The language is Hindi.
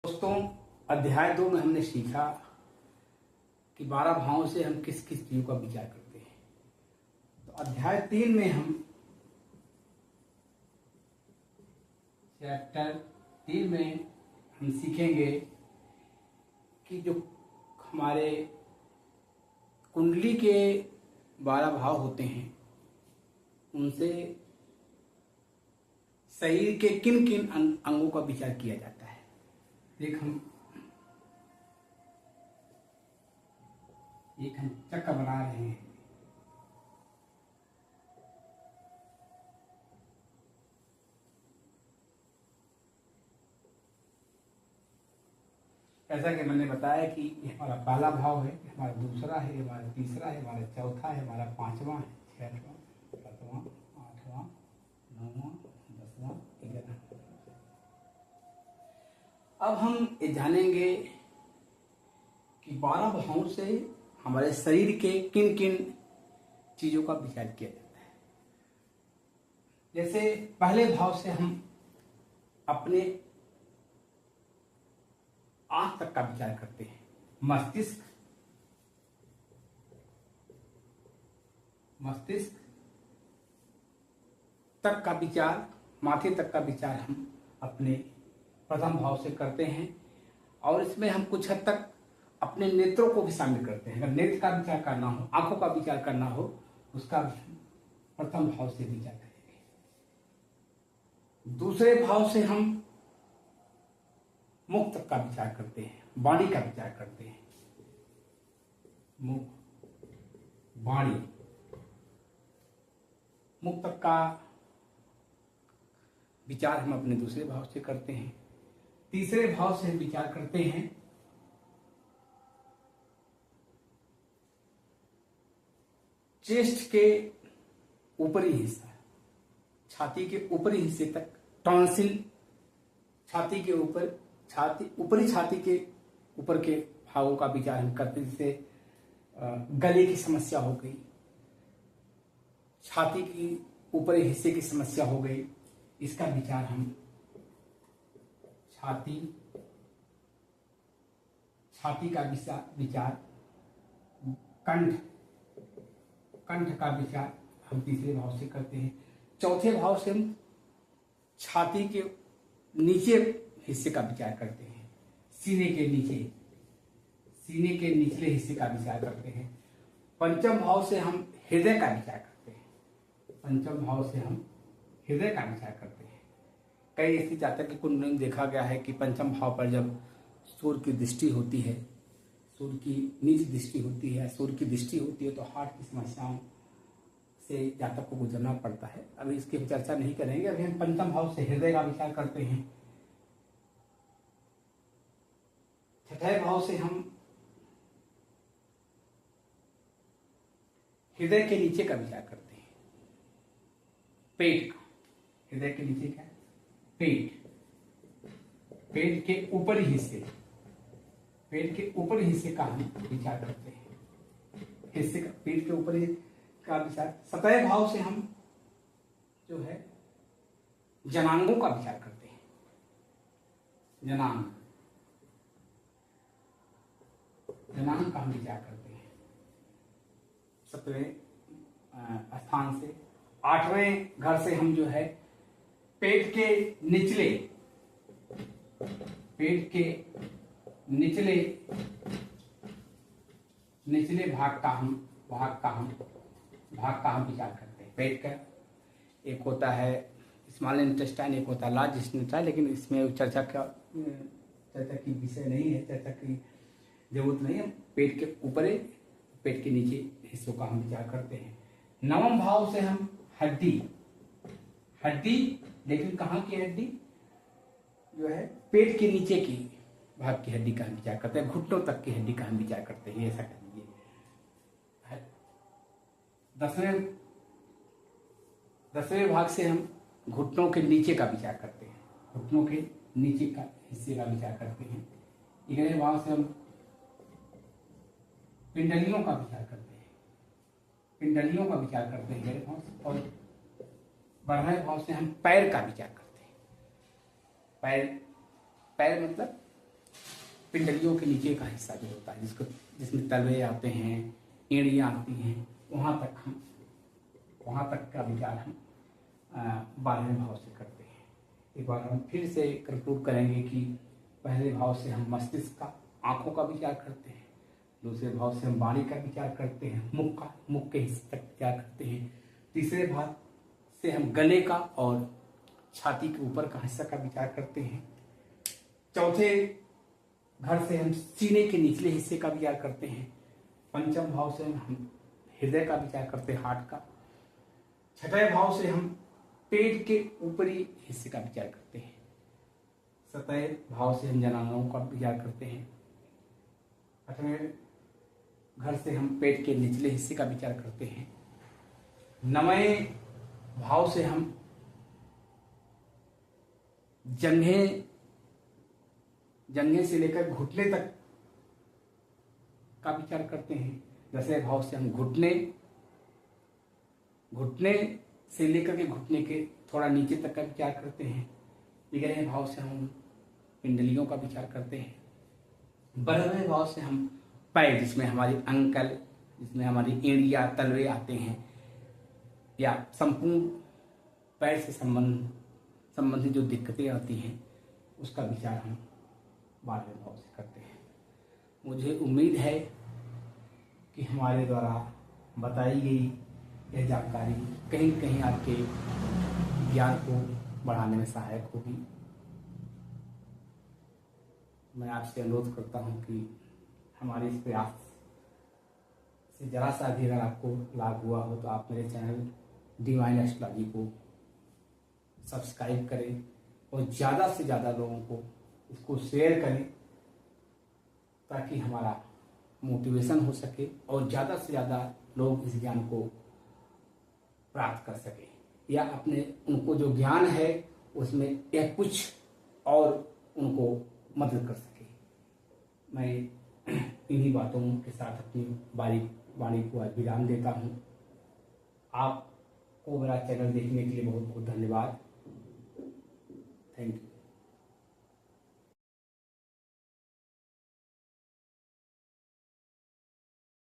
दोस्तों, अध्याय 2 में हमने सीखा कि 12 भावों से हम किस किस चीजों का विचार करते हैं। तो अध्याय 3 में हम चैप्टर 3 में हम सीखेंगे कि जो हमारे कुंडली के 12 भाव होते हैं उनसे शरीर के किन किन अंगों का विचार किया जाता है। एक हम चक्र बना रहे हैं। जैसा कि मैंने बताया कि ये हमारा पहला भाव है, ये हमारा दूसरा है, ये हमारा तीसरा है, हमारा चौथा है, हमारा पांचवा है, छठवां, सातवां, आठवां, नौवां, 10वां, 11वां। अब हम ये जानेंगे कि 12 भावों से हमारे शरीर के किन किन चीजों का विचार किया जाता है। जैसे पहले भाव से हम अपने आंख तक का विचार करते हैं। मस्तिष्क तक का विचार, माथे तक का विचार हम अपने प्रथम भाव से करते हैं। और इसमें हम कुछ हद तक अपने नेत्रों को भी शामिल करते हैं। अगर नेत्र का विचार करना हो, आंखों का विचार करना हो, उसका प्रथम भाव से विचार करेंगे। दूसरे भाव से हम मुख तक का विचार करते हैं, वाणी का विचार करते हैं। मुख, वाणी, मुख तक का विचार हम अपने दूसरे भाव से करते हैं। तीसरे भाव से हम विचार करते हैं चेस्ट के ऊपरी हिस्सा, छाती के ऊपरी हिस्से तक, टॉन्सिल, छाती के ऊपर, ऊपरी छाती के ऊपर के भावों का विचार हम करते हैं। जैसे गले की समस्या हो गई, छाती की ऊपरी हिस्से की समस्या हो गई, इसका विचार हम छाती का विचार, कंठ का विचार हम तीसरे भाव से करते हैं। चौथे भाव से हम छाती के नीचे हिस्से का विचार करते हैं, सीने के निचले हिस्से का विचार करते हैं। पंचम भाव से हम हृदय का विचार करते हैं। कई ऐसी जातक की कुंडली में देखा गया है कि पंचम भाव पर जब सूर्य की दृष्टि होती है, सूर्य की नीच दृष्टि होती है, सूर्य की दृष्टि होती है, तो हार्ट की समस्याओं से जातक को गुजरना पड़ता है। अभी इसकी चर्चा नहीं करेंगे। अभी हम पंचम भाव से हृदय का विचार करते हैं। छठे भाव से हम हृदय के नीचे का विचार करते हैं, पेट का। हृदय के नीचे क्या है? पेट के ऊपरी हिस्से का हम विचार करते हैं। पेट के ऊपरी का विचार। सतह भाव से हम जो है जनांगों का विचार करते हैं। जनांग का हम विचार करते हैं 7वें स्थान से। 8वें घर से हम जो है पेट के निचले भाग का हम विचार करते हैं। पेट का एक होता है स्मॉल इंटेस्टाइन, एक होता है लार्ज इंटेस्टाइन, लेकिन इसमें चर्चा की विषय नहीं है, चर्चा की जरूरत नहीं है। पेट के ऊपरी, पेट के नीचे हिस्सों का हम विचार करते हैं। 9वें भाव से हम हड्डी, लेकिन कहाँ की हड्डी? जो है पेट के नीचे की भाग की हड्डी का हम विचार करते हैं। घुटनों तक की हड्डी का हम विचार करते हैं। ऐसा कर लीजिए। 10वें भाग से हम घुटनों के नीचे का विचार करते हैं। घुटनों के नीचे का हिस्से का विचार करते हैं। 11वें भाव से हम पिंडलियों का विचार करते हैं। 11वें भाव से। और 12वें भाव से हम पैर का विचार करते हैं। पैर मतलब पिंडलियों के नीचे का हिस्सा जो होता है जिसमें तलवे आते हैं, एड़ियाँ आती हैं, वहाँ तक का विचार हम 12वें भाव से करते हैं। एक बार हम फिर से कंक्लूड करेंगे कि पहले भाव से हम मस्तिष्क का, आँखों का विचार करते हैं, दूसरे भाव से हम वाणी का विचार करते हैं, मुख के हिस्से तक विचार करते हैं, तीसरे भाव से हम गले का और छाती के ऊपर का हिस्सा का विचार करते हैं, चौथे घर से हम सीने के निचले हिस्से का विचार करते हैं, पंचम भाव से हम हृदय का विचार करते हैं, हार्ट का, छठे भाव से हम पेट के ऊपरी हिस्से का विचार करते हैं, सतह भाव से हम जनांगों का विचार करते हैं, आठवें घर से हम पेट के निचले हिस्से का विचार करते हैं, नवें भाव से हम जंघे से लेकर घुटने तक का विचार करते हैं, 10वें भाव से हम घुटने से लेकर के घुटने के थोड़ा नीचे तक का विचार करते हैं, 11वें भाव से हम पिंडलियों का विचार करते हैं, 12वें भाव से हम पैर, जिसमें हमारी अंकल, जिसमें हमारी एड़िया, तलवे आते हैं, या संपूर्ण पैर से संबंधित जो दिक्कतें आती हैं उसका विचार हम 12वें भाव से करते हैं। मुझे उम्मीद है कि हमारे द्वारा बताई गई यह जानकारी कहीं कहीं आपके ज्ञान को बढ़ाने में सहायक होगी। मैं आपसे अनुरोध करता हूं कि हमारे इस प्रयास से जरा सा भी अगर आपको लाभ हुआ हो तो आप मेरे चैनल डिवाइन एस्ट्रोलॉजी को सब्सक्राइब करें और ज़्यादा से ज़्यादा लोगों को इसको शेयर करें, ताकि हमारा मोटिवेशन हो सके और ज़्यादा से ज़्यादा लोग इस ज्ञान को प्राप्त कर सकें, या अपने उनको जो ज्ञान है उसमें यह कुछ और उनको मदद कर सके। मैं इन्हीं बातों के साथ अपनी वाणी को आज विराम देता हूँ। आपको मेरा चैनल देखने के लिए बहुत बहुत धन्यवाद। Thank you.